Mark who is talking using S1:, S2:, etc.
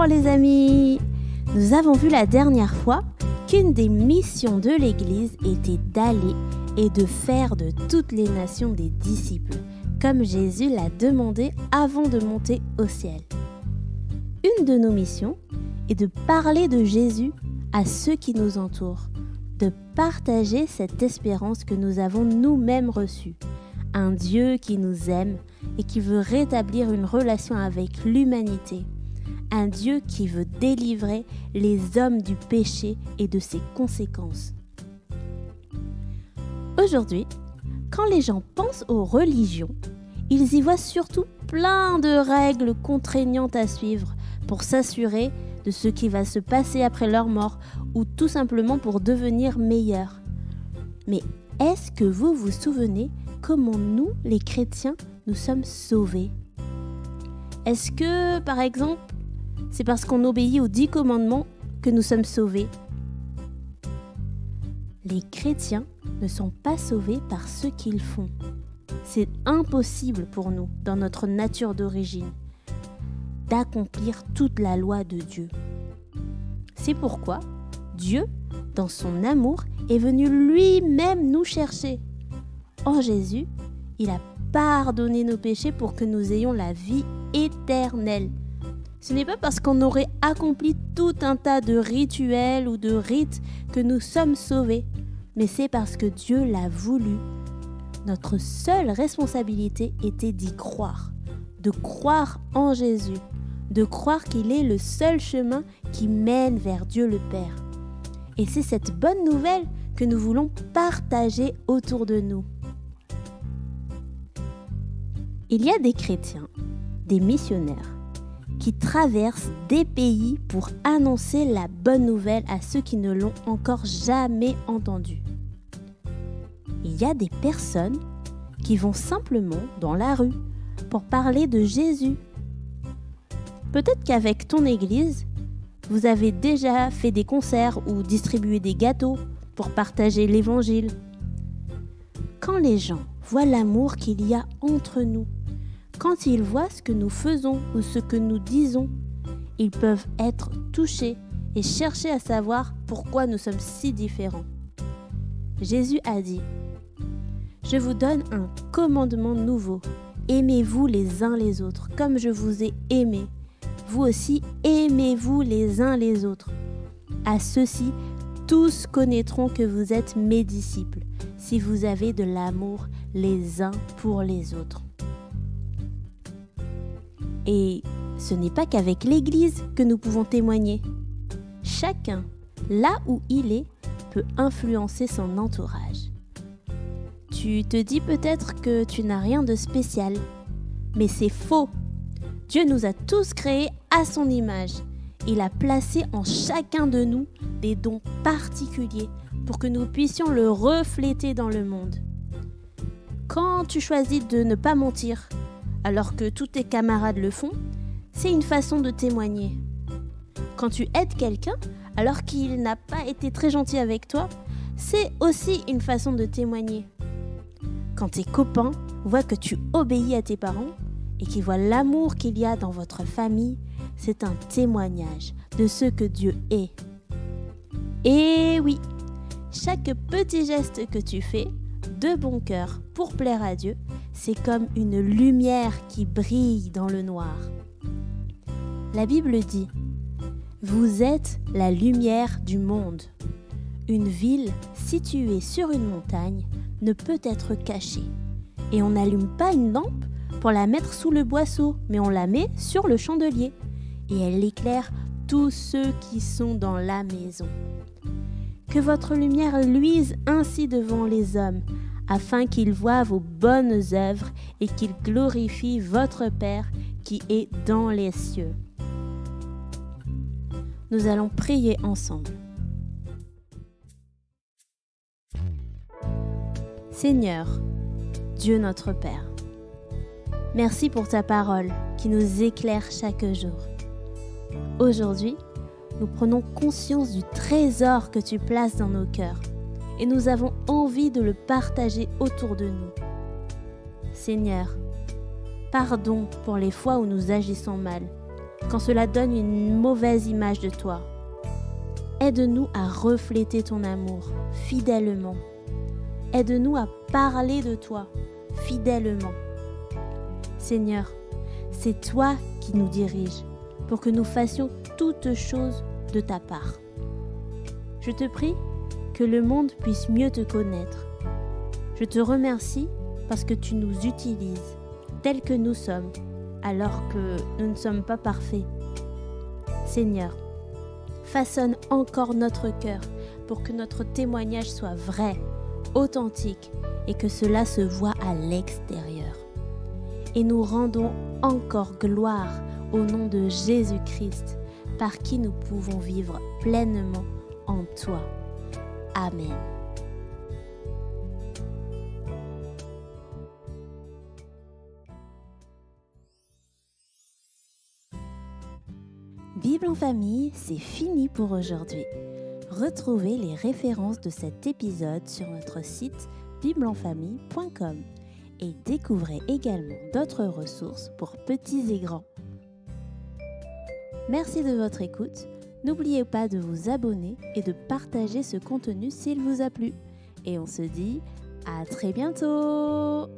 S1: Bonjour les amis! Nous avons vu la dernière fois qu'une des missions de l'Église était d'aller et de faire de toutes les nations des disciples, comme Jésus l'a demandé avant de monter au ciel. Une de nos missions est de parler de Jésus à ceux qui nous entourent, de partager cette espérance que nous avons nous-mêmes reçue. Un Dieu qui nous aime et qui veut rétablir une relation avec l'humanité. Un Dieu qui veut délivrer les hommes du péché et de ses conséquences. Aujourd'hui, quand les gens pensent aux religions, ils y voient surtout plein de règles contraignantes à suivre pour s'assurer de ce qui va se passer après leur mort ou tout simplement pour devenir meilleurs. Mais est-ce que vous vous souvenez comment nous, les chrétiens, nous sommes sauvés? Est-ce que, par exemple, c'est parce qu'on obéit aux 10 commandements que nous sommes sauvés? Les chrétiens ne sont pas sauvés par ce qu'ils font. C'est impossible pour nous, dans notre nature d'origine, d'accomplir toute la loi de Dieu. C'est pourquoi Dieu, dans son amour, est venu lui-même nous chercher. En Jésus, il a pardonné nos péchés pour que nous ayons la vie éternelle. Ce n'est pas parce qu'on aurait accompli tout un tas de rituels ou de rites que nous sommes sauvés, mais c'est parce que Dieu l'a voulu. Notre seule responsabilité était d'y croire, de croire en Jésus, de croire qu'il est le seul chemin qui mène vers Dieu le Père. Et c'est cette bonne nouvelle que nous voulons partager autour de nous. Il y a des chrétiens, des missionnaires, qui traversent des pays pour annoncer la bonne nouvelle à ceux qui ne l'ont encore jamais entendue. Il y a des personnes qui vont simplement dans la rue pour parler de Jésus. Peut-être qu'avec ton église, vous avez déjà fait des concerts ou distribué des gâteaux pour partager l'évangile. Quand les gens voient l'amour qu'il y a entre nous, quand ils voient ce que nous faisons ou ce que nous disons, ils peuvent être touchés et chercher à savoir pourquoi nous sommes si différents. Jésus a dit « Je vous donne un commandement nouveau. Aimez-vous les uns les autres, comme je vous ai aimés. Vous aussi, aimez-vous les uns les autres. À ceux-ci, tous connaîtront que vous êtes mes disciples, si vous avez de l'amour les uns pour les autres. » Et ce n'est pas qu'avec l'Église que nous pouvons témoigner. Chacun, là où il est, peut influencer son entourage. Tu te dis peut-être que tu n'as rien de spécial, mais c'est faux. Dieu nous a tous créés à son image. Il a placé en chacun de nous des dons particuliers pour que nous puissions le refléter dans le monde. Quand tu choisis de ne pas mentir, alors que tous tes camarades le font, c'est une façon de témoigner. Quand tu aides quelqu'un, alors qu'il n'a pas été très gentil avec toi, c'est aussi une façon de témoigner. Quand tes copains voient que tu obéis à tes parents et qu'ils voient l'amour qu'il y a dans votre famille, c'est un témoignage de ce que Dieu est. Et oui, chaque petit geste que tu fais, de bon cœur, pour plaire à Dieu, c'est comme une lumière qui brille dans le noir. La Bible dit « Vous êtes la lumière du monde. Une ville située sur une montagne ne peut être cachée. Et on n'allume pas une lampe pour la mettre sous le boisseau, mais on la met sur le chandelier. Et elle éclaire tous ceux qui sont dans la maison. Que votre lumière luise ainsi devant les hommes, afin qu'ils voient vos bonnes œuvres et qu'ils glorifient votre Père qui est dans les cieux. » Nous allons prier ensemble. Seigneur, Dieu notre Père, merci pour ta parole qui nous éclaire chaque jour. Aujourd'hui, nous prenons conscience du trésor que tu places dans nos cœurs et nous avons envie de le partager autour de nous. Seigneur, pardon pour les fois où nous agissons mal quand cela donne une mauvaise image de toi. Aide-nous à refléter ton amour fidèlement. Aide-nous à parler de toi fidèlement. Seigneur, c'est toi qui nous diriges pour que nous fassions toutes choses de ta part. Je te prie que le monde puisse mieux te connaître. Je te remercie parce que tu nous utilises tels que nous sommes, alors que nous ne sommes pas parfaits. Seigneur, façonne encore notre cœur pour que notre témoignage soit vrai, authentique et que cela se voit à l'extérieur. Et nous rendons encore gloire au nom de Jésus-Christ, par qui nous pouvons vivre pleinement en toi. Amen. Bible en famille, c'est fini pour aujourd'hui. Retrouvez les références de cet épisode sur notre site biblenfamille.com et découvrez également d'autres ressources pour petits et grands. Merci de votre écoute. N'oubliez pas de vous abonner et de partager ce contenu s'il vous a plu. Et on se dit à très bientôt!